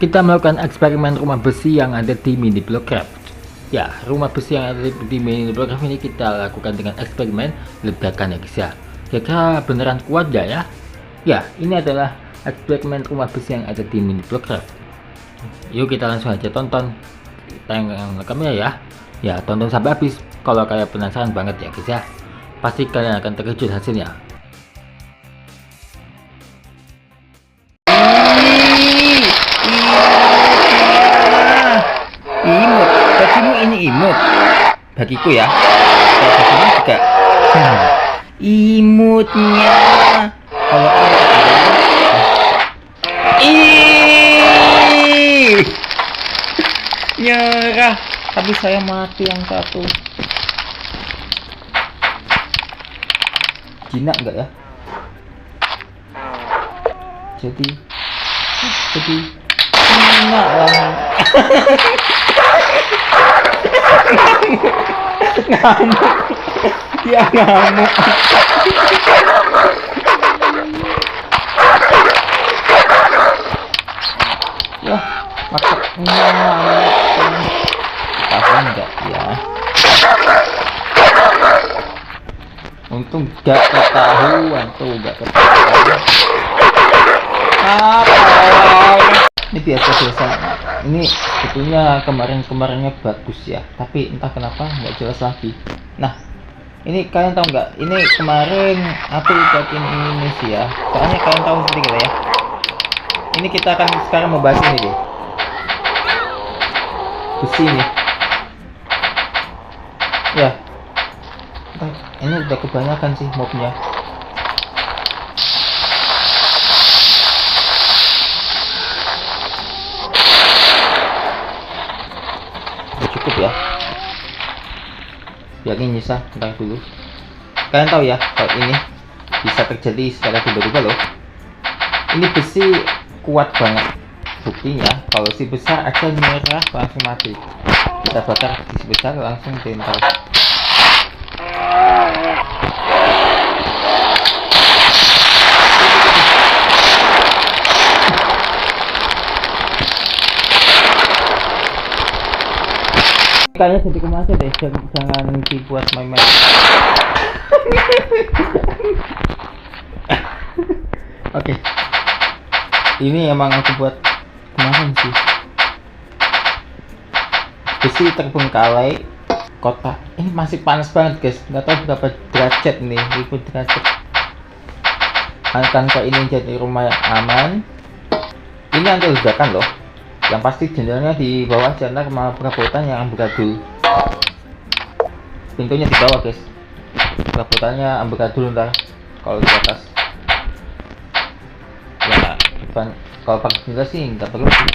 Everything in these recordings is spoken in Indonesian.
Kita melakukan eksperimen rumah besi yang ada di Mini Blockcraft. Ya, rumah besi yang ada di Mini Blockcraft ini kita lakukan dengan eksperimen ledakan ya guys ya. Kira-kira beneran kuat gak ya? Ya, ini adalah eksperimen rumah besi yang ada di Mini Blockcraft. Yuk kita langsung aja tonton tayangan rekamnya ya. Ya, tonton sampai habis kalau kalian penasaran banget ya guys ya. Pasti kalian akan terkejut hasilnya. Imut, bagimu ini imut. Bagiku ya. Kalau bagimu juga imutnya. Kalau nyerah, tapi saya mati yang satu. Jinak enggak ya? Jadi jinak lah. Ngamuk, dia ngamuk. Wah, maksudnya ketahuan enggak ya? Untung gak ketahuan tuh, gak ketahuan. Apa? Ini biasa-biasa. Ini sebetulnya kemarinnya bagus ya, tapi entah kenapa nggak jelas lagi. Nah, ini kalian tahu nggak? Ini kemarin aku bikin ini sih ya. Soalnya kalian tahu sendiri gitu ya. Ini kita akan sekarang membahas ini deh. Besi nih. Ya. Ini udah kebanyakan sih mobnya. Cukup ya, biar ini nyisa. Bentar dulu, kalian tahu ya kalau ini bisa terjadi secara tiba-tiba loh. Ini besi kuat banget, buktinya kalau si besar aja merah langsung mati. Kita bakar si besar langsung tempel. Kayaknya jadi kemana deh, jangan dibuat main-main. Oke. Ini emang aku buat kemarin sih. Besi terbengkalai kotak. Ini masih panas banget guys, nggak tahu berapa derajat nih, 1000 derajat. Akankah ini jadi rumah yang aman? Ini anti ledakan loh. Yang pasti jendelanya di bawah jantar sama perabotan yang amburadul. Pintunya di bawah guys, perabotannya amburadul ntar kalau di atas. Ya depan, kalau pakai jendela sih nggak perlu sih,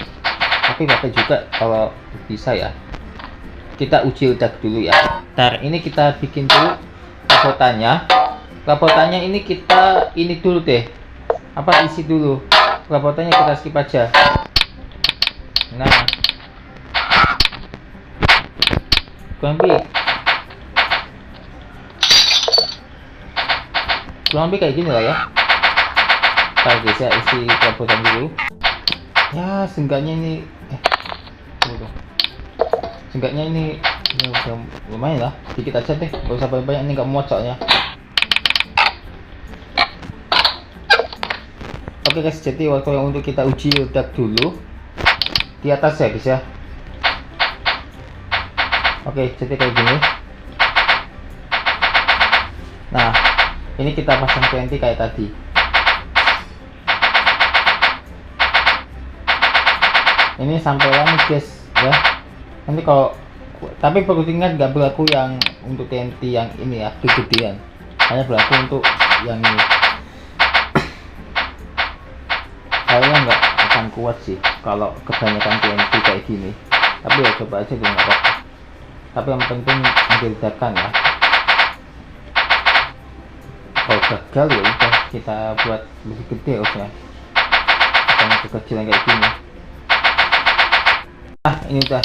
tapi pakai juga kalau bisa ya. Kita uji ledak dulu ya. Ntar ini kita bikin dulu perabotannya. Perabotannya ini kita ini dulu deh, apa isi dulu perabotannya, kita skip aja. Nah, kurang lebih kayak gini lah ya. Kita bisa isi perabotan dulu. Ya, seenggaknya ini seenggaknya ini udah lumayan lah. Dikit aja deh, gak usah banyak-banyak, ini gak muat soalnya. Oke guys, jadi waktu yang untuk kita uji ledak dulu di atas ya guys ya. Oke, jadi kayak gini. Nah, ini kita pasang TNT kayak tadi. Ini sampai lama guys ya. Nanti kalau, tapi perlu ingat nggak berlaku yang untuk TNT yang ini ya, kegedean. Hanya berlaku untuk yang ini. Kayaknya nggak akan kuat sih kalau kebanyakan TNT kayak gini, tapi ya coba aja dulu, nggak apa-apa. Tapi yang penting ledakan ya. Kalau gagal ya udah kita buat lebih gede harusnya, bukan kekecilan kayak gini. Nah, ini udah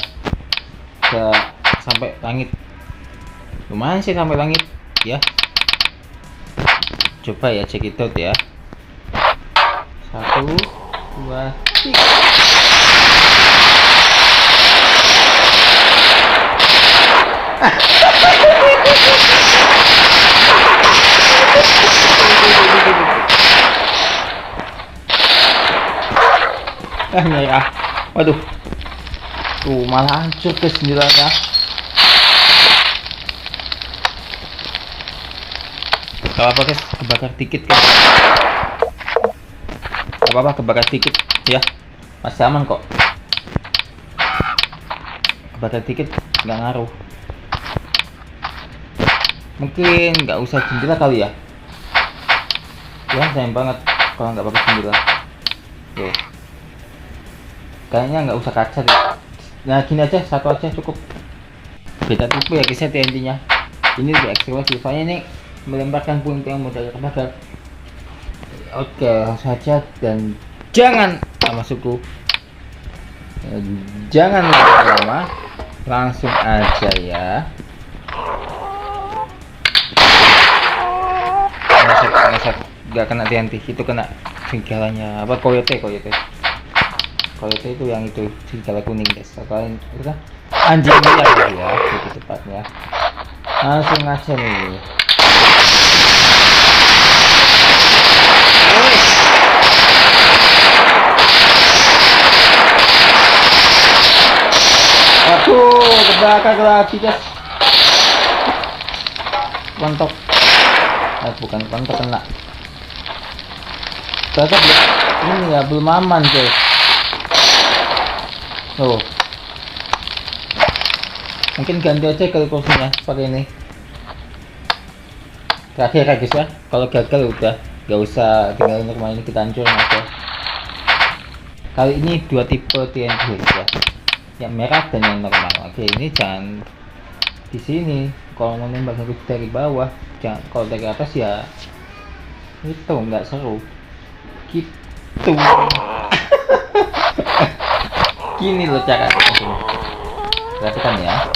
sampai langit, lumayan sih sampai langit ya. Coba ya, check it out ya. 1, 2, 3. Merah. Waduh. Tuh malah hancur guys jendelanya. Gak apa-apa guys, kebakar dikit guys. Gak apa-apa kebakar dikit ya. Masih aman kok. Kebakar dikit nggak ngaruh. Mungkin nggak usah jendela kali ya. Ya sayang banget kalau nggak pakai jendela. Tuh. Kayaknya nggak usah kaca deh. Nah gini aja, satu aja cukup. Beda tipe ya guys ya intinya. Ini lebih eksklusif, soalnya ini melemparkan puing yang mudah terbakar. Oke, langsung saja dan jangan sama suku. Jangan lama-lama, langsung aja ya. Ngesek, nggak kena TNT, itu kena serigalanya apa coyote itu yang itu serigala kuning guys. Kalian itu kan anjing liar ya, lebih tepatnya. Langsung aja nih. Aduh, kebakar lagi guys. Kontok. Bukan kontok, kena. Bakar ini ya, belum aman guys. Tuh. Mungkin ganti aja kalau kursinya pakai ini. Terakhir ya guys ya. Kalau gagal udah gak usah tinggalin rumah ini, kita hancurin aja. Kali ini dua tipe TNT guys ya. Yang merah dan yang normal. Oke, ini jangan di sini. Kalau mau nembak harus dari bawah. Jangan, kalau dari atas ya itu nggak seru. Gitu. Gini loh cara. Perhatikan ya.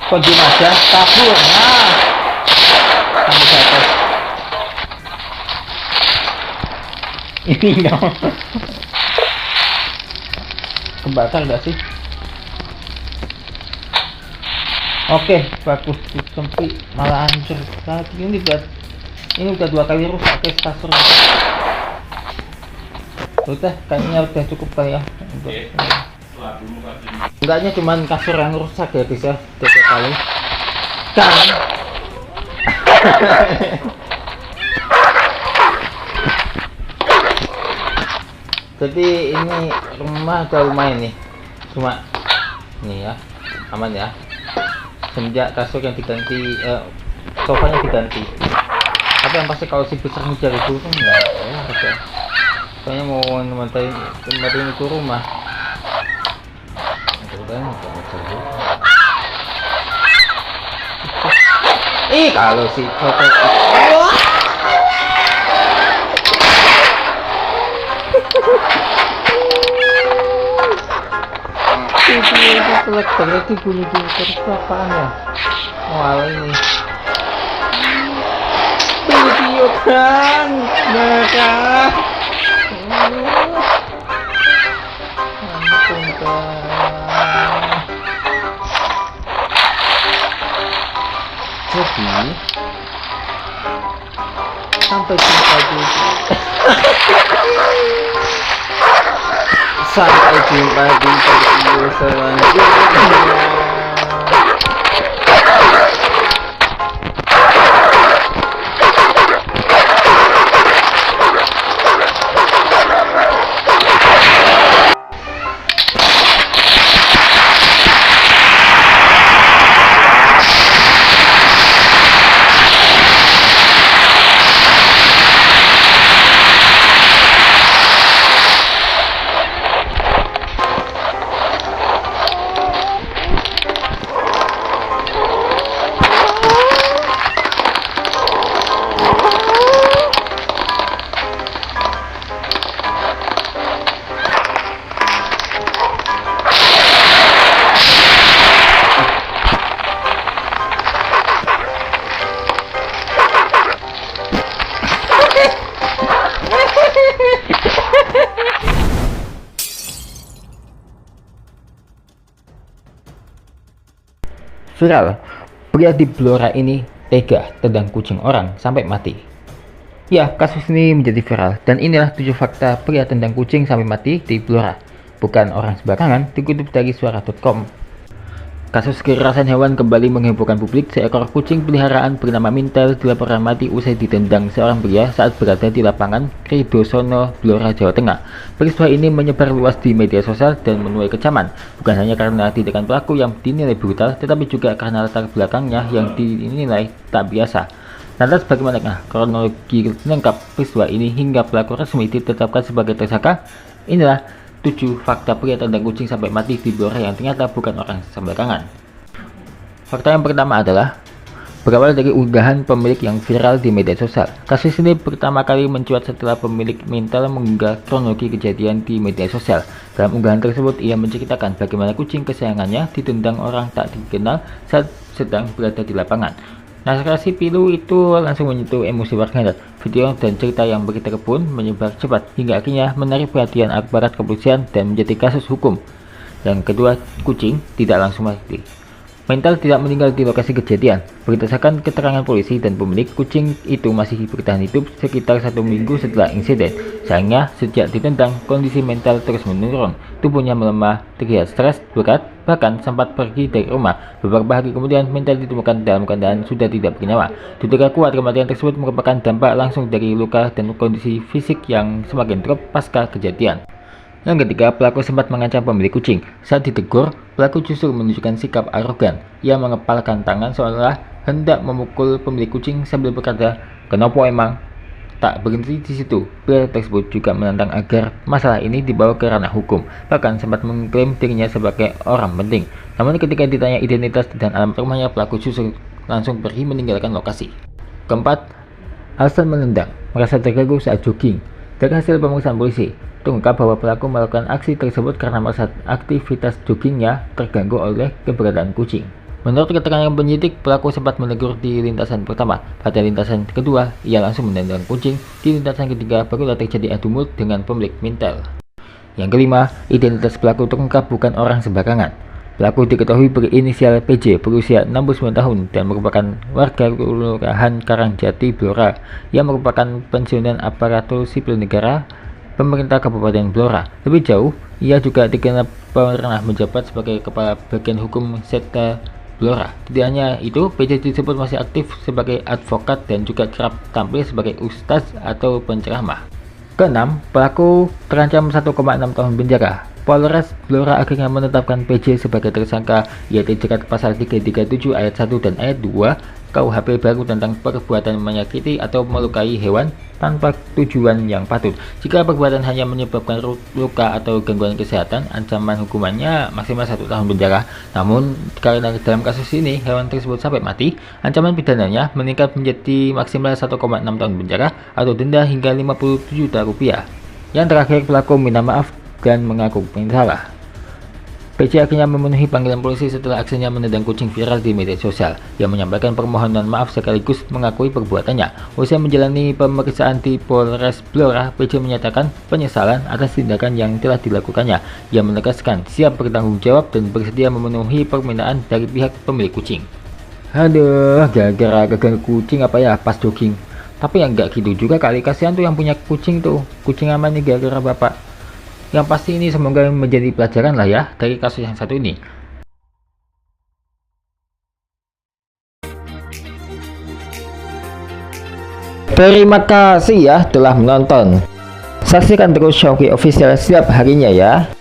Kok diem aja, kabur. Nah, sampai ke atas. Ini enggak kebakar gak sih? Oke, bagus. Sempit malah hancur. Lagi ini udah 2 kali rusak guys kasur. Udah, kayaknya udah cukup kali ya. Enggaknya cuman kasur yang rusak ya guys ya, 3 kali kan. Jadi ini rumah udah lumayan nih, cuma nih ya, aman ya. Semenjak kasur yang diganti, sofanya diganti. Tapi yang pasti kalau si besar ngejar itu kan enggak ya, ada. Soalnya mau tempatin itu rumah. Kalau si copet itu berarti bunyi terus apaan ya? Wah ini video kan merah. Ampun kan. Jadi sampai jumpa di video selanjutnya. Viral, pria di Blora ini tega tendang kucing orang sampai mati. Ya, kasus ini menjadi viral dan inilah 7 fakta pria tendang kucing sampai mati di Blora. Bukan orang sembarangan, dikutip dari suara.com. Kasus kekerasan hewan kembali menghebohkan publik. Seekor kucing peliharaan bernama Mintel dilaporkan mati usai ditendang seorang pria saat berada di lapangan Kridosono, Blora, Jawa Tengah. Peristiwa ini menyebar luas di media sosial dan menuai kecaman, bukan hanya karena tindakan pelaku yang dinilai brutal, tetapi juga karena latar belakangnya yang dinilai tak biasa. Lantas bagaimana kronologi lengkap peristiwa ini hingga pelaku resmi ditetapkan sebagai tersangka? Inilah 7 fakta pria tendang kucing sampai mati di Blora yang ternyata bukan orang sembarangan. Fakta yang pertama adalah berawal dari unggahan pemilik yang viral di media sosial. Kasus ini pertama kali mencuat setelah pemilik Mintel mengunggah kronologi kejadian di media sosial. Dalam unggahan tersebut, ia menceritakan bagaimana kucing kesayangannya ditendang orang tak dikenal saat sedang berada di lapangan. Narasi pilu itu langsung menyentuh emosi warganet. Video dan cerita yang beredar pun menyebar cepat hingga akhirnya menarik perhatian aparat kepolisian dan menjadi kasus hukum. Yang kedua, kucing tidak langsung mati. Mintel tidak meninggal di lokasi kejadian. Berdasarkan keterangan polisi dan pemilik, kucing itu masih bertahan hidup sekitar 1 minggu setelah insiden. Sayangnya, sejak ditendang, kondisi mental terus menurun. Tubuhnya melemah, terlihat stres, berat, bahkan sempat pergi dari rumah. Beberapa hari kemudian, Mintel ditemukan dalam keadaan sudah tidak bernyawa. Diduga kuat kematian tersebut merupakan dampak langsung dari luka dan kondisi fisik yang semakin drop pasca kejadian. Yang ketiga, pelaku sempat mengancam pemilik kucing. Saat ditegur, pelaku justru menunjukkan sikap arogan. Ia mengepalkan tangan seolah hendak memukul pemilik kucing sambil berkata, "Kenapa emang?" Tak berhenti di situ, pria tersebut juga menantang agar masalah ini dibawa ke ranah hukum. Bahkan sempat mengklaim dirinya sebagai orang penting. Namun ketika ditanya identitas dan alamat rumahnya, pelaku justru langsung pergi meninggalkan lokasi. Keempat, alasan menendang, merasa terganggu saat jogging. Dari hasil pemeriksaan polisi, terungkap bahwa pelaku melakukan aksi tersebut karena merasa aktivitas joggingnya terganggu oleh keberadaan kucing. Menurut keterangan penyidik, pelaku sempat menegur di lintasan pertama. Pada lintasan kedua, ia langsung menendang kucing. Di lintasan ketiga, barulah terjadi adu mulut dengan pemilik Mintel. Yang kelima, identitas pelaku terungkap bukan orang sembarangan. Pelaku diketahui berinisial PJ, berusia 69 tahun dan merupakan warga Kelurahan Karangjati, Blora, yang merupakan pensiunan aparatur sipil negara pemerintah Kabupaten Blora. Lebih jauh, ia juga dikenal pernah menjabat sebagai kepala bagian hukum Seta Blora. Tidak hanya itu, PJ disebut masih aktif sebagai advokat dan juga kerap tampil sebagai ustaz atau penceramah. Keenam, pelaku terancam 1,6 tahun penjara. Polres Blora akhirnya menetapkan PJ sebagai tersangka. Ia dijerat pasal 337 ayat 1 dan ayat 2 KUHP baru tentang perbuatan menyakiti atau melukai hewan tanpa tujuan yang patut. Jika perbuatan hanya menyebabkan luka atau gangguan kesehatan, ancaman hukumannya maksimal 1 tahun penjara. Namun, karena dalam kasus ini hewan tersebut sampai mati, ancaman pidananya meningkat menjadi maksimal 1,6 tahun penjara atau denda hingga 50 juta rupiah. Yang terakhir, pelaku minta maaf dan mengaku bersalah. PJ akhirnya memenuhi panggilan polisi setelah aksinya menendang kucing viral di media sosial. Ia menyampaikan permohonan maaf sekaligus mengakui perbuatannya. Usai menjalani pemeriksaan di Polres Blora, PJ menyatakan penyesalan atas tindakan yang telah dilakukannya. Ia menegaskan siap bertanggung jawab dan bersedia memenuhi permintaan dari pihak pemilik kucing. Aduh, gara-gara gagal kucing apa ya pas jogging. Tapi yang nggak gitu juga kali, kasihan tuh yang punya kucing tuh. Kucing aman nih gara-gara bapak. Yang pasti ini semoga menjadi pelajaran lah ya dari kasus yang satu ini. Terima kasih ya telah menonton. Saksikan terus Showki Official setiap harinya ya.